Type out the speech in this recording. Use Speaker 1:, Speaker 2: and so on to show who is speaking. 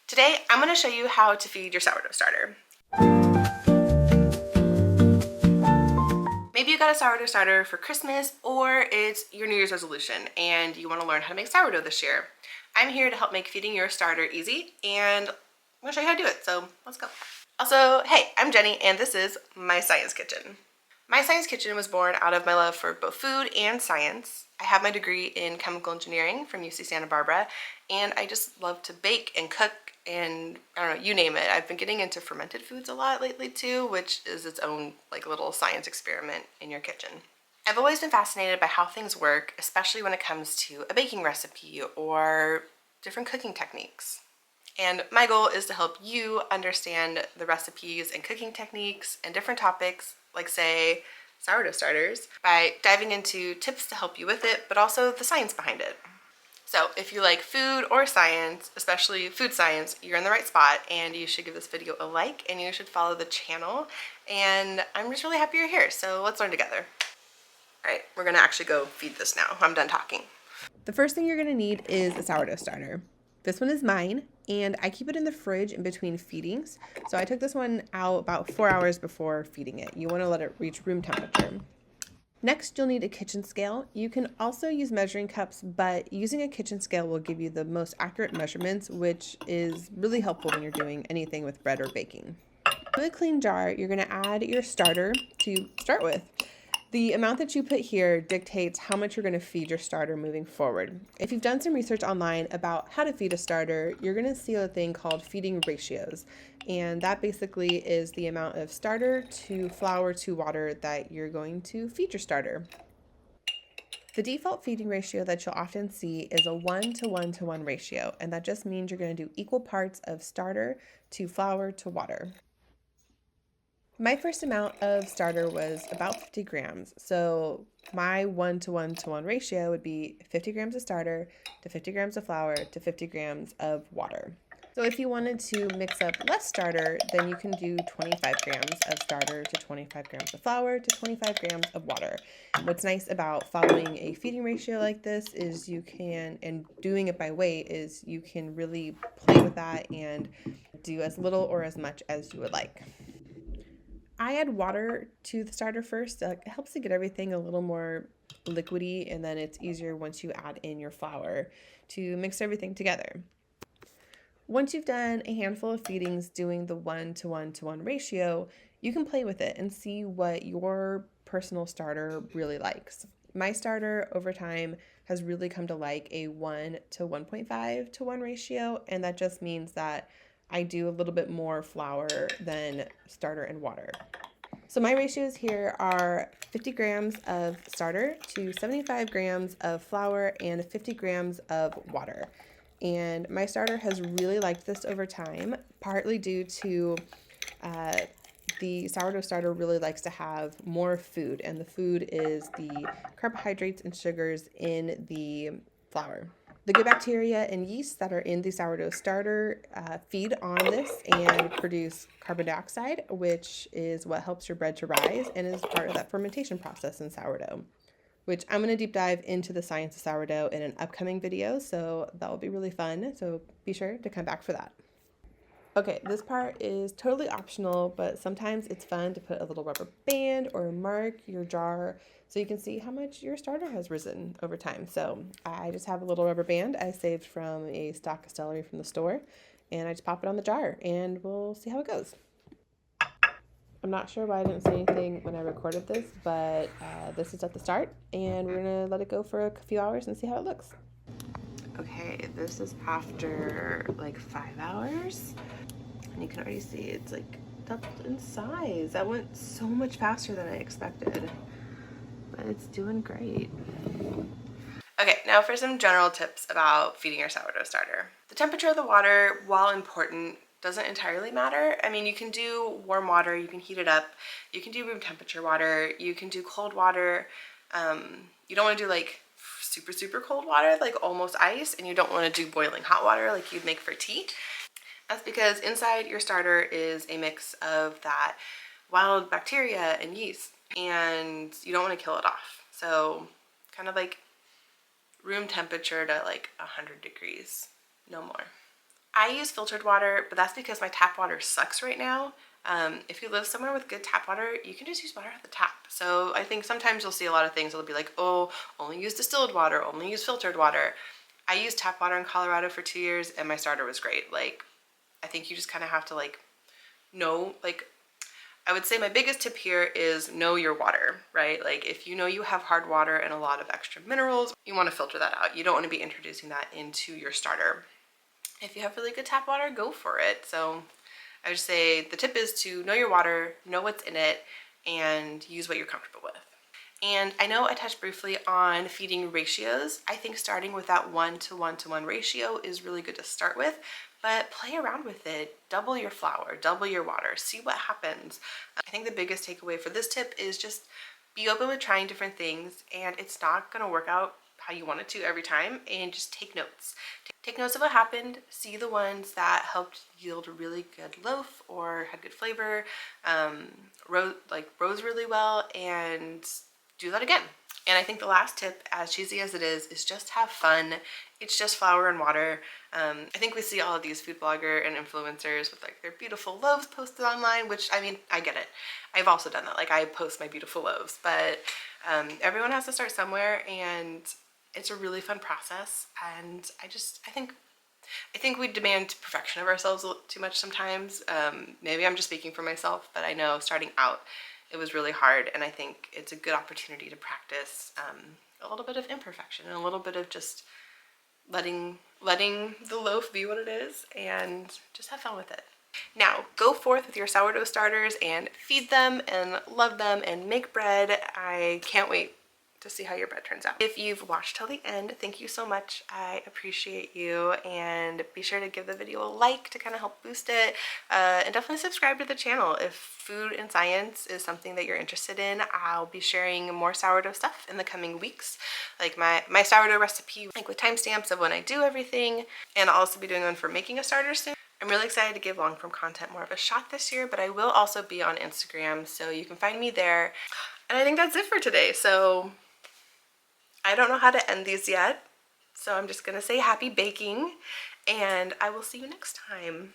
Speaker 1: Today, I'm going to show you how to feed your sourdough starter. Maybe you got a sourdough starter for Christmas, or it's your New Year's resolution and you want to learn how to make sourdough this year. I'm here to help make feeding your starter easy, and I'm going to show you how to do it, so let's go. Also, hey, I'm Jenny, and this is My Science Kitchen. My Science Kitchen was born out of my love for both food and science. I have my degree in chemical engineering from UC Santa Barbara, and I just love to bake and cook and, I don't know, you name it. I've been getting into fermented foods a lot lately too, which is its own like little science experiment in your kitchen. I've always been fascinated by how things work, especially when it comes to a baking recipe or different cooking techniques. And my goal is to help you understand the recipes and cooking techniques and different topics, like say sourdough starters, by diving into tips to help you with it, but also the science behind it. So if you like food or science, especially food science, you're in the right spot, and you should give this video a like, and you should follow the channel. And I'm just really happy you're here, so let's learn together. All right, we're gonna actually go feed this now. I'm done talking. The first thing you're gonna need is a sourdough starter. This one is mine, and I keep it in the fridge in between feedings. So I took this one out about 4 hours before feeding it. You wanna let it reach room temperature. Next, you'll need a kitchen scale. You can also use measuring cups, but using a kitchen scale will give you the most accurate measurements, which is really helpful when you're doing anything with bread or baking. To a clean jar, you're gonna add your starter to start with. The amount that you put here dictates how much you're going to feed your starter moving forward. If you've done some research online about how to feed a starter, you're going to see a thing called feeding ratios. And that basically is the amount of starter to flour to water that you're going to feed your starter. The default feeding ratio that you'll often see is a 1 to 1 to 1 ratio, and that just means you're going to do equal parts of starter to flour to water. My first amount of starter was about 50 grams. So my 1 to 1 to 1 ratio would be 50 grams of starter to 50 grams of flour to 50 grams of water. So if you wanted to mix up less starter, then you can do 25 grams of starter to 25 grams of flour to 25 grams of water. What's nice about following a feeding ratio like this is you can, and doing it by weight, is you can really play with that and do as little or as much as you would like. I add water to the starter first. It helps to get everything a little more liquidy, and then it's easier once you add in your flour to mix everything together. Once you've done a handful of feedings doing the 1 to 1 to 1 ratio, you can play with it and see what your personal starter really likes. My starter over time has really come to like a 1 to 1.5 to 1 ratio, and that just means that I do a little bit more flour than starter and water. So my ratios here are 50 grams of starter to 75 grams of flour and 50 grams of water. And my starter has really liked this over time, partly due to the sourdough starter really likes to have more food, and the food is the carbohydrates and sugars in the flour. The good bacteria and yeast that are in the sourdough starter feed on this and produce carbon dioxide, which is what helps your bread to rise and is part of that fermentation process in sourdough, which I'm going to deep dive into the science of sourdough in an upcoming video, so that will be really fun, so be sure to come back for that. Okay, this part is totally optional, but sometimes it's fun to put a little rubber band or mark your jar so you can see how much your starter has risen over time. So I just have a little rubber band I saved from a stalk of celery from the store, and I just pop it on the jar, and we'll see how it goes. I'm not sure why I didn't say anything when I recorded this, but this is at the start, and we're gonna let it go for a few hours and see how it looks. Okay, this is after like 5 hours. And you can already see it's like doubled in size. That went so much faster than I expected, but it's doing great. Okay, now for some general tips about feeding your sourdough starter. The temperature of the water, while important, doesn't entirely matter. I mean, you can do warm water, you can heat it up, you can do room temperature water, you can do cold water. You don't want to do like super cold water, like almost ice, and you don't want to do boiling hot water like you'd make for tea. That's because inside your starter is a mix of that wild bacteria and yeast, and you don't want to kill it off. So kind of like room temperature to like 100 degrees, no more. I use filtered water, but that's because my tap water sucks right now. If you live somewhere with good tap water, you can just use water at the tap. So I think sometimes you'll see a lot of things that'll be like, oh, only use distilled water, only use filtered water. I used tap water in Colorado for 2 years and my starter was great. Like, I think you just kind of have to like know, like, I would say my biggest tip here is know your water, right? Like if you know you have hard water and a lot of extra minerals, you want to filter that out. You don't want to be introducing that into your starter. If you have really good tap water, go for it. So I would say the tip is to know your water, know what's in it, and use what you're comfortable with. And I know I touched briefly on feeding ratios. I think starting with that 1:1:1 ratio is really good to start with, but play around with it. Double your flour, double your water, see what happens. I think the biggest takeaway for this tip is just be open with trying different things, and it's not gonna work out how you want it to every time, and just take notes. Take notes of what happened, see the ones that helped yield a really good loaf or had good flavor, rose really well, and do that again. And I think the last tip, as cheesy as it is just have fun. It's just flour and water. I think we see all of these food blogger and influencers with like their beautiful loaves posted online, which I mean, I get it. I've also done that. Like I post my beautiful loaves, but everyone has to start somewhere, and it's a really fun process. And I think we demand perfection of ourselves a little too much sometimes. Maybe I'm just speaking for myself, but I know starting out it was really hard, and I think it's a good opportunity to practice a little bit of imperfection and a little bit of just letting the loaf be what it is, and just have fun with it. Now, go forth with your sourdough starters and feed them and love them and make bread. I can't wait to see how your bread turns out. If you've watched till the end, thank you so much. I appreciate you, and be sure to give the video a like to kind of help boost it, and definitely subscribe to the channel. If food and science is something that you're interested in, I'll be sharing more sourdough stuff in the coming weeks, like my sourdough recipe, like with timestamps of when I do everything, and I'll also be doing one for making a starter soon. I'm really excited to give long form content more of a shot this year, but I will also be on Instagram, so you can find me there. And I think that's it for today. So I don't know how to end these yet, so I'm just gonna say happy baking, and I will see you next time.